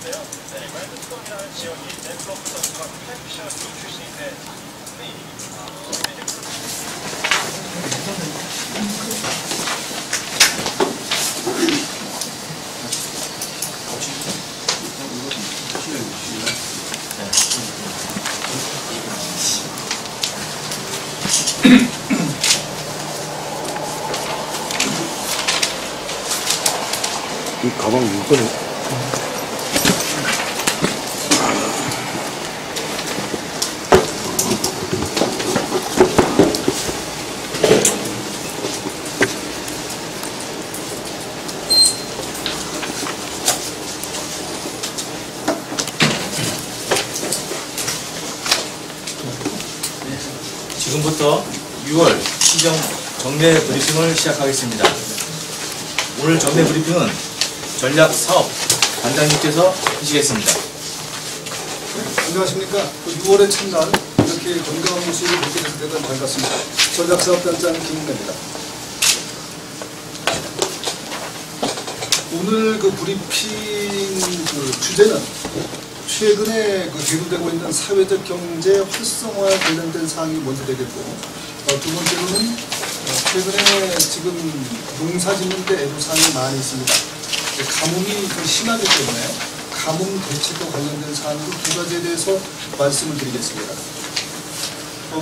있는데요. 네, 웰브스톤이라는 지역이 랜드로프 선수가 햄프셔 주 출신인데 이 가방 이거는 지금부터 6월 시정 정례 브리핑을 시작하겠습니다. 오늘 정례 브리핑은 전략 사업 관장님께서 하시겠습니다. 안녕하십니까. 6월의 첫날 이렇게 건강한 모습을 보게 돼서 대단히 반갑습니다. 전략사업단장 김은혜입니다. 오늘 그 브리핑 주제는 최근에 계속되고 있는 사회적 경제 활성화에 관련된 사항이 먼저 되겠고, 두 번째로는 최근에 지금 농사짓는 데 애로사항이 많이 있습니다. 가뭄이 좀 심하기 때문에 가뭄 대책과 관련된 사항으로 두 가지에 대해서 말씀을 드리겠습니다.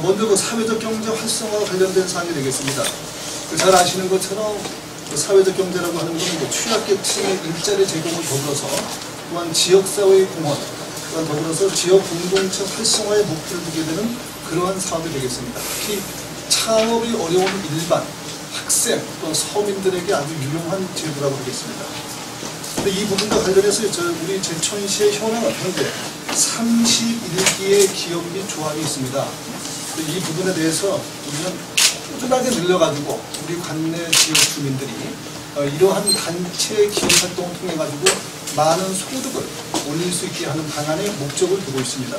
먼저 그 사회적 경제 활성화와 관련된 사항이 되겠습니다. 잘 아시는 것처럼 사회적 경제라고 하는 것은 취약계층의 일자리 제공을 더불어서 또한 지역사회의 공헌, 또한 더불어서 지역 공동체 활성화에 목표를 두게 되는 그러한 사업이 되겠습니다. 특히 창업이 어려운 일반, 학생, 또는 서민들에게 아주 유용한 제도라고 하겠습니다. 근데 이 부분과 관련해서 우리 제천시의 현황은 현재 31개의 기업 및 조합이 있습니다. 이 부분에 대해서 우리는 꾸준하게 늘려가지고 우리 관내 지역 주민들이 이러한 단체 기업 활동을 통해 가지고 많은 소득을 올릴 수 있게 하는 방안에 목적을 두고 있습니다.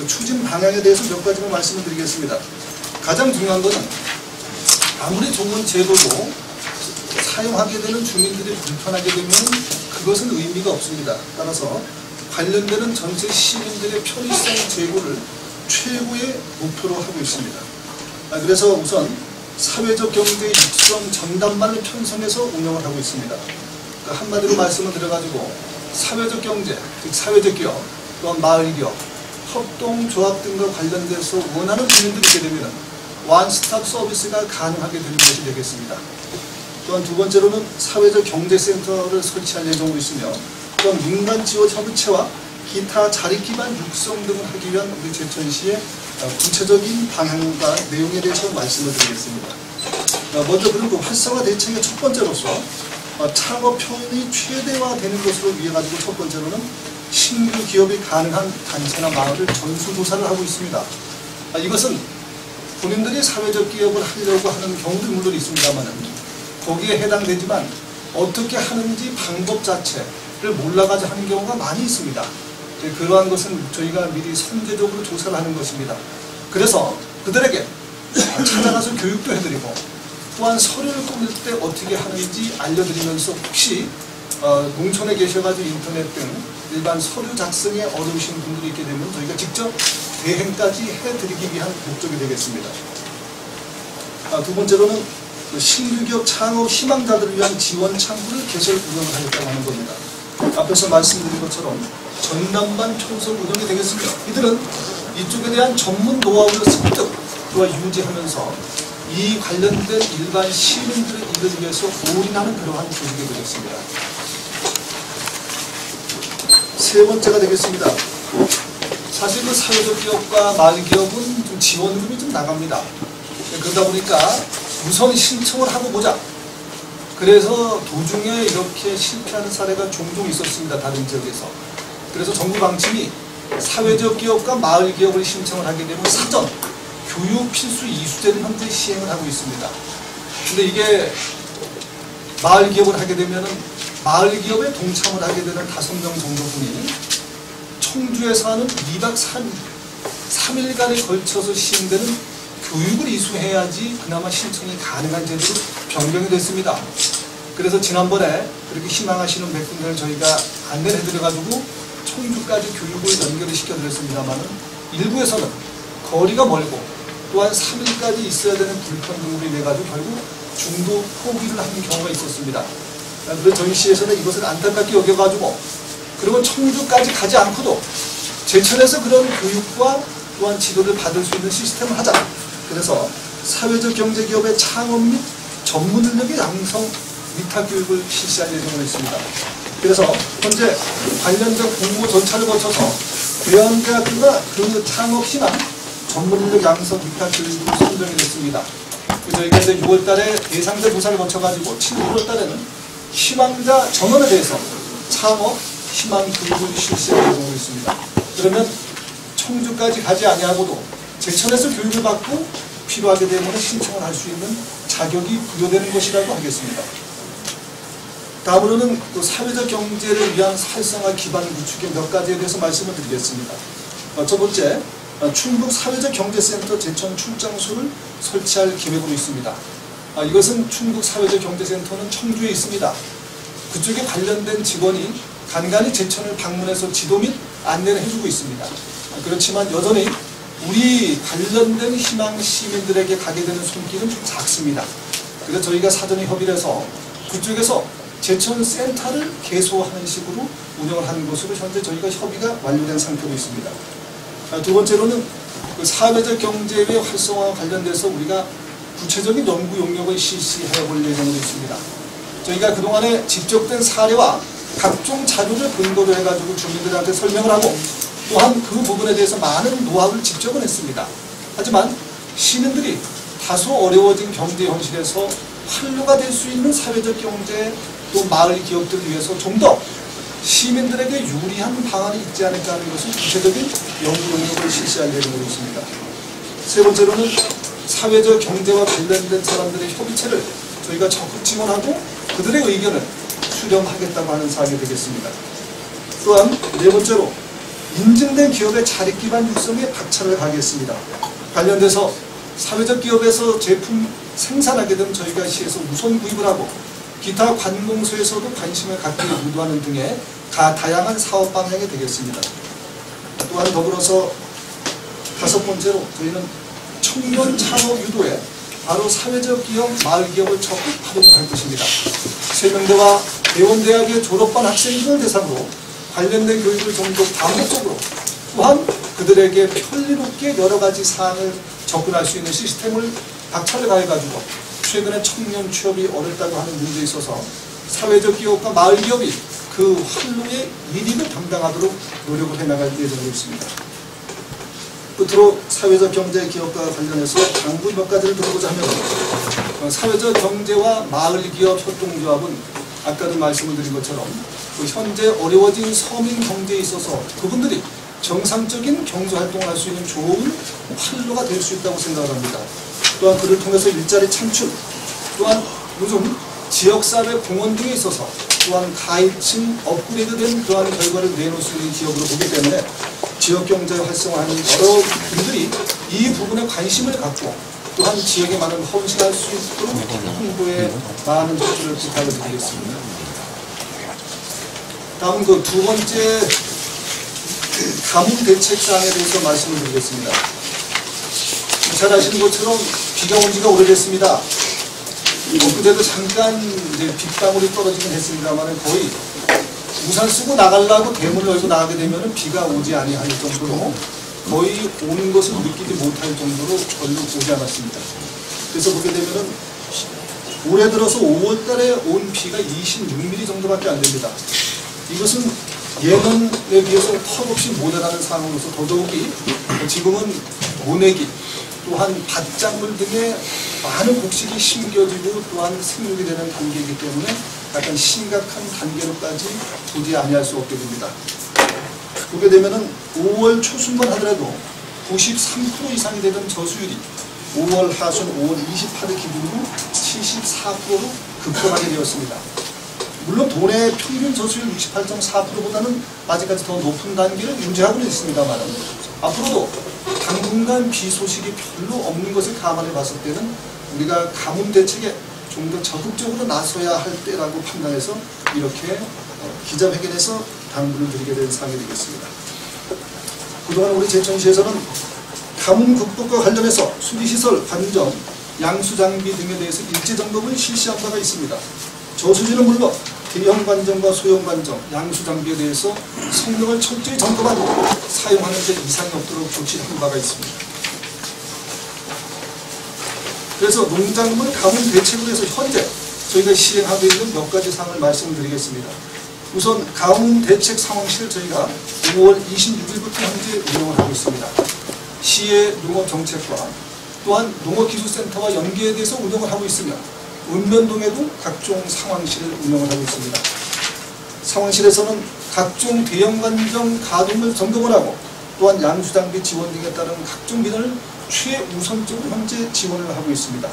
추진 방향에 대해서 몇 가지만 말씀을 드리겠습니다. 가장 중요한 것은 아무리 좋은 제도도 사용하게 되는 주민들이 불편하게 되면 그것은 의미가 없습니다. 따라서 관련되는 전체 시민들의 편의성 제고를 최고의 목표로 하고 있습니다. 그래서 우선 사회적 경제 육성 전담반을 편성해서 운영을 하고 있습니다. 한마디로 말씀을 드려가지고 사회적 경제, 즉 사회적 기업, 또한 마을 기업, 협동조합 등과 관련돼서 원하는 주민들이 있게 되면 원스톱 서비스가 가능하게 되는 것이 되겠습니다. 또한 두 번째로는 사회적 경제센터를 설치할 예정으로 있으며 또한 민간 지원 협의체와 기타 자립 기반 육성 등을 하기 위한 우리 제천시의 구체적인 방향과 내용에 대해서 말씀을 드리겠습니다. 먼저 그럼 그 활성화 대책의 첫 번째로서 창업 편이 최대화되는 것으로 위해 가지고 첫 번째로는 신규 기업이 가능한 단체나 마을을 전수조사를 하고 있습니다. 이것은 본인들이 사회적 기업을 하려고 하는 경우도 물론 있습니다만 거기에 해당되지만 어떻게 하는지 방법 자체를 몰라가지고 하는 경우가 많이 있습니다. 그러한 것은 저희가 미리 선제적으로 조사를 하는 것입니다. 그래서 그들에게 찾아가서 교육도 해드리고 또한 서류를 꾸밀 때 어떻게 하는지 알려드리면서 혹시 농촌에 계셔가지고 인터넷 등 일반 서류 작성에 어려우신 분들이 있게 되면 저희가 직접 대행까지 해드리기 위한 목적이 되겠습니다. 두 번째로는 신규 기업 창업 희망자들을 위한 지원 창구를 개설 운영을 하겠다고 하는 겁니다. 앞에서 말씀드린 것처럼 전담반 편성 운영이 되겠습니다. 이들은 이쪽에 대한 전문 노하우를 습득 또한 유지하면서 이 관련된 일반 시민들의 일을 위해서 올인하는 그러한 조직이 되겠습니다. 세 번째가 되겠습니다. 사실 그 사회적 기업과 마을 기업은 좀 지원금이 좀 나갑니다. 그러다 보니까 우선 신청을 하고 보자. 그래서 도중에 이렇게 실패하는 사례가 종종 있었습니다. 다른 지역에서. 그래서 정부 방침이 사회적 기업과 마을 기업을 신청을 하게 되면 사전 교육 필수 이수제를 현재 시행을 하고 있습니다. 근데 이게 마을 기업을 하게 되면은 마을 기업에 동참을 하게 되는 5명 정도분이 청주에서 하는 2박 3일간에 걸쳐서 시행되는 교육을 이수해야지 그나마 신청이 가능한 제도로 변경이 됐습니다. 그래서 지난번에 그렇게 희망하시는 백분들을 저희가 안내를 해드려가지고 청주까지 교육을 연결을 시켜드렸습니다만은 일부에서는 거리가 멀고 또한 3일까지 있어야 되는 불편 등으로 인해가지고 결국 중도 포기를 하는 경우가 있었습니다. 그래서 저희 시에서는 이것을 안타깝게 여겨가지고 그리고 청주까지 가지 않고도 제천에서 그런 교육과 또한 지도를 받을 수 있는 시스템을 하자. 그래서 사회적 경제기업의 창업 및 전문 능력의 양성 위탁 교육을 실시할 예정으로 있습니다. 그래서 현재 관련된 공모 절차를 거쳐서 대한대학교가 그 창업 희망 전문 능력 양성 위탁 교육으로 선정이 됐습니다. 저희가 이제 6월달에 예상대 조사를 거쳐가지고 7, 8월달에는 희망자 전원에 대해서 창업 희망 교육을 실시할 예정으로 있습니다. 그러면 청주까지 가지 아니하고도 제천에서 교육을 받고 필요하게 되면 신청을 할 수 있는 자격이 부여되는 것이라고 하겠습니다. 다음으로는 또 사회적 경제를 위한 활성화 기반 구축의 몇 가지에 대해서 말씀을 드리겠습니다. 첫 번째, 충북 사회적 경제센터 제천 출장소를 설치할 계획으로 있습니다. 이것은 충북 사회적 경제센터는 청주에 있습니다. 그쪽에 관련된 직원이 간간히 제천을 방문해서 지도 및 안내를 해주고 있습니다. 그렇지만 여전히 우리 관련된 희망 시민들에게 가게 되는 손길은 좀 작습니다. 그래서 저희가 사전에 협의를 해서 그쪽에서 제천 센터를 개소하는 식으로 운영을 하는 것으로 현재 저희가 협의가 완료된 상태로 있습니다. 두 번째로는 그 사회적 경제의 활성화와 관련돼서 우리가 구체적인 연구 용역을 실시해 볼 예정으로 있습니다. 저희가 그동안에 집적된 사례와 각종 자료를 근거로 해가지고 주민들한테 설명을 하고 또한 그 부분에 대해서 많은 노하우를 집적은 했습니다. 하지만 시민들이 다소 어려워진 경제 현실에서 활로가 될 수 있는 사회적 경제 또 마을 기업들을 위해서 좀 더 시민들에게 유리한 방안이 있지 않을까 하는 것을 구체적인 연구 용역을 실시할 예정으로 있습니다. 세 번째로는 사회적 경제와 관련된 사람들의 협의체를 저희가 적극 지원하고 그들의 의견을 수렴하겠다고 하는 사항이 되겠습니다. 또한 네 번째로 인증된 기업의 자립 기반 육성에 박차를 가하겠습니다. 관련돼서 사회적 기업에서 제품 생산하게 되면 저희가 시에서 우선 구입을 하고 기타 관공서에서도 관심을 갖게 유도하는 등의 다양한 사업 방향이 되겠습니다. 또한 더불어서 다섯 번째로 저희는 청년 창업 유도에 바로 사회적 기업, 마을 기업을 적극 활용을 할 것입니다. 세명대와 대원대학의 졸업반 학생들을 대상으로 관련된 교육을 좀 더 반복적으로 또한 그들에게 편리롭게 여러 가지 사항을 접근할 수 있는 시스템을 박차를 가해가지고 최근에 청년 취업이 어렵다고 하는 문제에 있어서 사회적 기업과 마을 기업이 그 활로의 일익을 담당하도록 노력을 해나갈 예정으로 있습니다. 끝으로 사회적 경제 기업과 관련해서 당부 몇 가지를 들어보자면 사회적 경제와 마을 기업 협동조합은 아까도 말씀을 드린 것처럼 현재 어려워진 서민 경제에 있어서 그분들이 정상적인 경제활동을 할 수 있는 좋은 활로가 될 수 있다고 생각을 합니다. 또한 그를 통해서 일자리 창출, 또한 요즘 지역사회 공헌 등에 있어서 또한 가입층 업그레이드된 그러한 결과를 내놓을 수 있는 기업으로 보기 때문에 지역경제 활성화하는 여러 분들이 이 부분에 관심을 갖고 또한 지역에 많은 헌신할 수 있도록 홍보에 많은 협조를 부탁을 드리겠습니다. 다음 그 두 번째 가뭄 대책 사항에 대해서 말씀을 드리겠습니다. 잘 아시는 것처럼 비가 온 지가 오래됐습니다. 그때도 잠깐 이제 빗방울이 떨어지긴 했습니다만 거의 우산 쓰고 나가려고 대문을 열고 나가게 되면 비가 오지 아니할 정도로 거의 오는 것을 느끼지 못할 정도로 별로 오지 않았습니다. 그래서 보게 되면은 올해 들어서 5월달에 온 비가 26mm 정도밖에 안 됩니다. 이것은 예년에 비해서 턱없이 모자라는 상황으로서 더더욱이 지금은 모내기 또한 밭작물 등의 많은 곡식이 심겨지고 또한 생육이 되는 단계이기 때문에 약간 심각한 단계로까지 도저히 아니할 수 없게 됩니다. 보게 되면은 5월 초순만 하더라도 93% 이상이 되던 저수율이 5월 하순 5월 28일 기준으로 74%로 급감하게 되었습니다. 물론 도내 평균 저수율 68.4%보다는 아직까지 더 높은 단계를 유지하고는 있습니다만 앞으로도 당분간 비 소식이 별로 없는 것을 감안해 봤을 때는 우리가 가뭄 대책에 좀 더 적극적으로 나서야 할 때라고 판단해서 이렇게 기자회견에서 당부를 드리게 된 사항이 되겠습니다. 그동안 우리 제천시에서는 가뭄 극복과 관련해서 수리시설, 관정, 양수장비 등에 대해서 일제점검을 실시한 바가 있습니다. 저수지는 물론 대형 관정과 소형 관정, 양수장비에 대해서 성능을 철저히 점검하고 사용하는 데 이상이 없도록 조치한 바가 있습니다. 그래서 농작물 가뭄 대책을 위해서 현재 저희가 시행하고 있는 몇 가지 사항을 말씀드리겠습니다. 우선 가뭄 대책 상황실을 저희가 5월 26일부터 현재 운영을 하고 있습니다. 시의 농업정책과 또한 농업기술센터와 연계에 대해서 운영을 하고 있으며 읍면동에도 각종 상황실을 운영을 하고 있습니다. 상황실에서는 각종 대형관정 가동을 점검을 하고 또한 양수장비 지원 등에 따른 각종 민원을 최우선적으로 현재 지원을 하고 있습니다.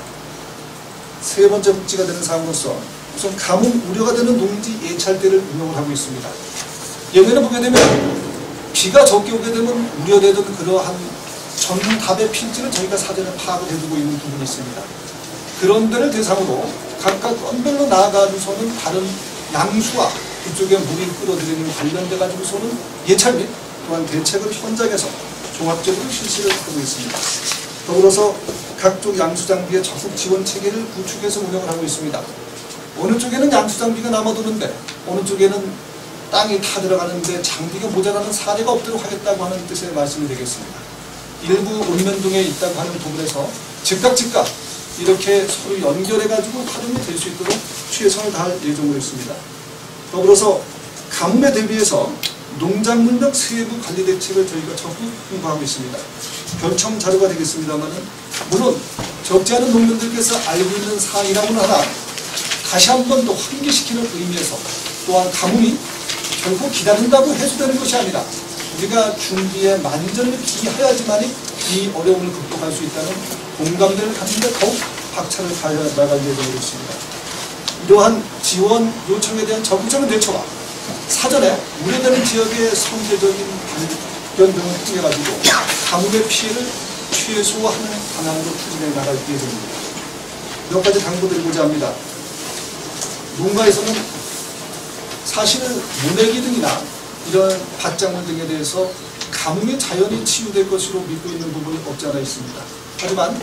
세 번째 복지가 되는 사항으로서 우선 가뭄 우려가 되는 농지 예찰대를 운영을 하고 있습니다. 여기에는 보게 되면 비가 적게 오게 되면 우려되던 그러한 전답의 필지를 저희가 사전에 파악을 해두고 있는 부분이 있습니다. 그런 데를 대상으로 각각 건별로 나아가지고서는 다른 양수와 그쪽에 물이 끌어들이는 관련돼 가지고서는 예찰 및 또한 대책을 현장에서 종합적으로 실시를 하고 있습니다. 더불어서 각종 양수장비의 적극 지원 체계를 구축해서 운영을 하고 있습니다. 어느 쪽에는 양수장비가 남아도는데 어느 쪽에는 땅이 타 들어가는데 장비가 모자라는 사례가 없도록 하겠다고 하는 뜻의 말씀이 되겠습니다. 일부 읍면동에 있다고 하는 부분에서 즉각 이렇게 서로 연결해가지고 활용이 될 수 있도록 최선을 다할 예정으로 있습니다. 더불어서 가뭄에 대비해서 농작물력 세부 관리 대책을 저희가 적극 공부하고 있습니다. 결청 자료가 되겠습니다만은 물론 적지 않은 농민들께서 알고 있는 사항이라고는 하나 다시 한 번 더 환기시키는 의미에서 또한 가뭄이 결코 기다린다고 해소되는 것이 아니라 우리가 준비에 만전을 기해야지만 이 어려움을 극복할 수 있다는 공감대를 갖는 데 더욱 박차를 가해 나갈 예정으로 있습니다. 이러한 지원 요청에 대한 적극적인 대처와 사전에 우려되는 지역의 선제적인 발견 등을 통해 가지고 가뭄의 피해를 최소화하는 방향으로 추진해 나갈 예정입니다. 몇 가지 당부드리고자 합니다. 농가에서는 사실 모내기 등이나 이런 밭작물 등에 대해서 가뭄이 자연히 치유될 것으로 믿고 있는 부분이 없지 않아 있습니다. 하지만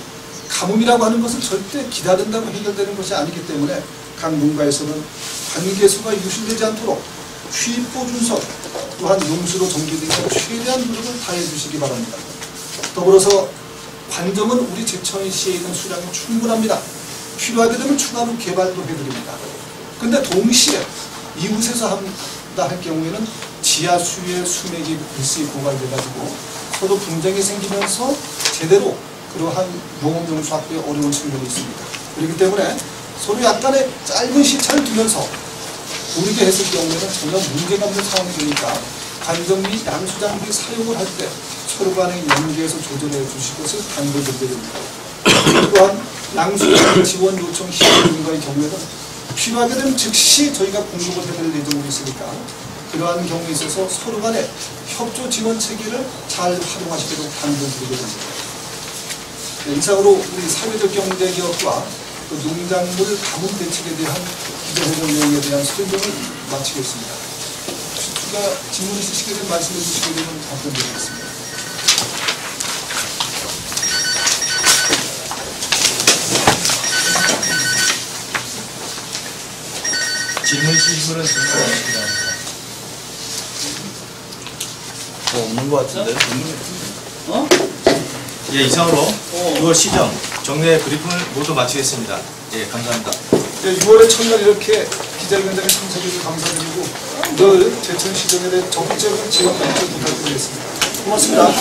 가뭄이라고 하는 것은 절대 기다린다고 해결되는 것이 아니기 때문에 각 농가에서는 관계수가 유실되지 않도록 취입보 준선 또한 농수로 정비 등에 최대한 노력을 다해 주시기 바랍니다. 더불어서 관정은 우리 제천시에 있는 수량이 충분합니다. 필요하게 되면 추가로 개발도 해드립니다. 근데 동시에 이웃에서 한다 할 경우에는 지하수의 수맥이 일시 고갈돼가지고 서로 분쟁이 생기면서 제대로 그러한 농업용수 확보에 어려운 측면이 있습니다. 그렇기 때문에 서로 약간의 짧은 시차를 두면서 고르게 했을 경우에는 전혀 문제가 없는 상황이 되니까 관정 및 양수장비 사용을 할 때 서로 간의 연계해서 조절해 주실 것을 당부드리게 됩니다. 또한 양수장비 지원 요청 시행인가의 경우에는 필요하게 되면 즉시 저희가 공급을 해드릴 예정으로 있으니까 그러한 경우에 있어서 서로 간의 협조 지원 체계를 잘 활용하시도록 당부드리게 됩니다. 네, 이상으로 우리 사회적 경제 기업과 그 농작물 가뭄 대책에 대한 기자회견 내용에 대한 설명을 마치겠습니다. 추가 질문 있으시게 되면 말씀해 주시게 되면 답변 드리겠습니다. 질문은 없는 것 같은데? 예, 이상으로 6월 시정 정례 브리핑을 모두 마치겠습니다. 예, 감사합니다. 네, 6월의 첫날 이렇게 기자회견장에 참석해 주셔서 감사드리고 늘 제천시정에 대해 적극적인 지원 부탁드리겠습니다. 고맙습니다.